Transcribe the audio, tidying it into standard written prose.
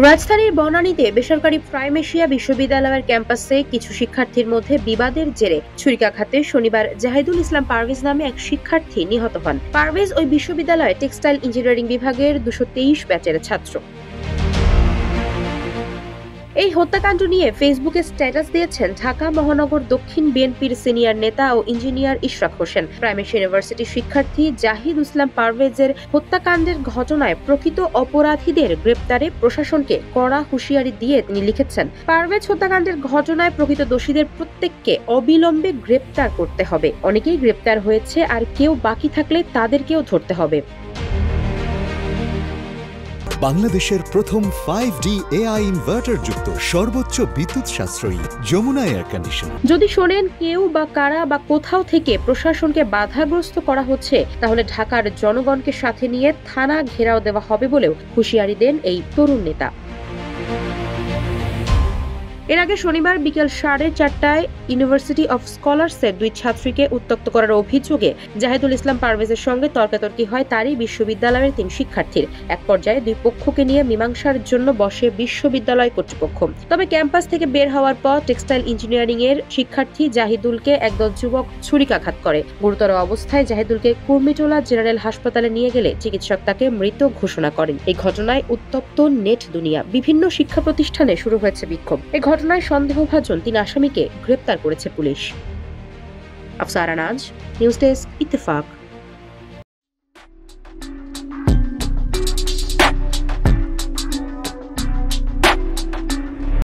রাজধানীর বনানীতে বেসরকারি প্রাইমেশিয়া বিশ্ববিদ্যালয়ের ক্যাম্পাসে কিছু শিক্ষার্থীর মধ্যে বিবাদের জেরে ছুরিকাঘাতে শনিবার জাহিদুল ইসলাম পারভেজ নামে এক শিক্ষার্থী নিহত হন। পারভেজ ওই বিশ্ববিদ্যালয়ে টেক্সটাইল ইঞ্জিনিয়ারিং বিভাগের 223 ব্যাচের ছাত্র। এই হত্যাকাণ্ড নিয়ে ফেসবুকে স্ট্যাটাস দিয়েছেন ঢাকা মহানগর দক্ষিণ বিএনপির সিনিয়র নেতা ও ইঞ্জিনিয়ার ইশরাক হোসেন। প্রাইমেশিয়া ইউনিভার্সিটির শিক্ষার্থী জাহিদ ইসলাম পারভেজের হত্যাকাণ্ডের ঘটনায় প্রকৃত অপরাধীদের গ্রেপ্তারে প্রশাসনকে কড়া হুঁশিয়ারি দিয়ে তিনি লিখেছেন, পারভেজ হত্যাকাণ্ডের ঘটনায় প্রকৃত দোষীদের প্রত্যেককে অবিলম্বে গ্রেপ্তার করতে হবে। অনেকেই গ্রেপ্তার হয়েছে, আর কেউ বাকি থাকলে তাদেরকেও ধরতে হবে। বাংলাদেশের প্রথম 5D AI ইনভার্টার যুক্ত সর্বোচ্চ বিদ্যুৎ সাশ্রয়ী যমুনা এয়ার কন্ডিশনার। যদি শোনেন কেউ বা কারা বা কোথাও থেকে প্রশাসনকে বাধাগ্রস্ত করা হচ্ছে, তাহলে ঢাকার জনগণকে সাথে নিয়ে থানা ঘেরাও দেওয়া হবে বলেও হুঁশিয়ারি দেন এই তরুণ নেতা। এর আগে শনিবার বিকেল 4:30টায় ইউনিভার্সিটি অফ স্কলার্সের 2 ছাত্রীকে উত্ত্যক্ত করার অভিযোগে জাহিদুল ইসলাম পারভেজের সঙ্গে তর্কাতর্কি হয় তারই বিশ্ববিদ্যালয়ের 3 শিক্ষার্থীর। এক পর্যায়ে 2 পক্ষকে নিয়ে মীমাংসার জন্য বসে বিশ্ববিদ্যালয় কর্তৃপক্ষ। তবে ক্যাম্পাস থেকে বের হওয়ার পর টেক্সটাইল ইঞ্জিনিয়ারিং এর শিক্ষার্থী জাহিদুলকে একদল যুবক ছুরিকাঘাত করে। গুরুতর অবস্থায় জাহিদুলকে কুর্মিটোলা জেনারেল হাসপাতালে নিয়ে গেলে চিকিৎসক তাকে মৃত ঘোষণা করেন। এই ঘটনায় উত্তপ্ত নেট দুনিয়া। বিভিন্ন শিক্ষা প্রতিষ্ঠানে শুরু হয়েছে বিক্ষোভ। ঘটনায় সন্দেহভাজন 3 আসামিকে গ্রেপ্তার করেছে পুলিশ। আফসারা নাজ, নিউজ ডেস্ক, ইত্তেফাক।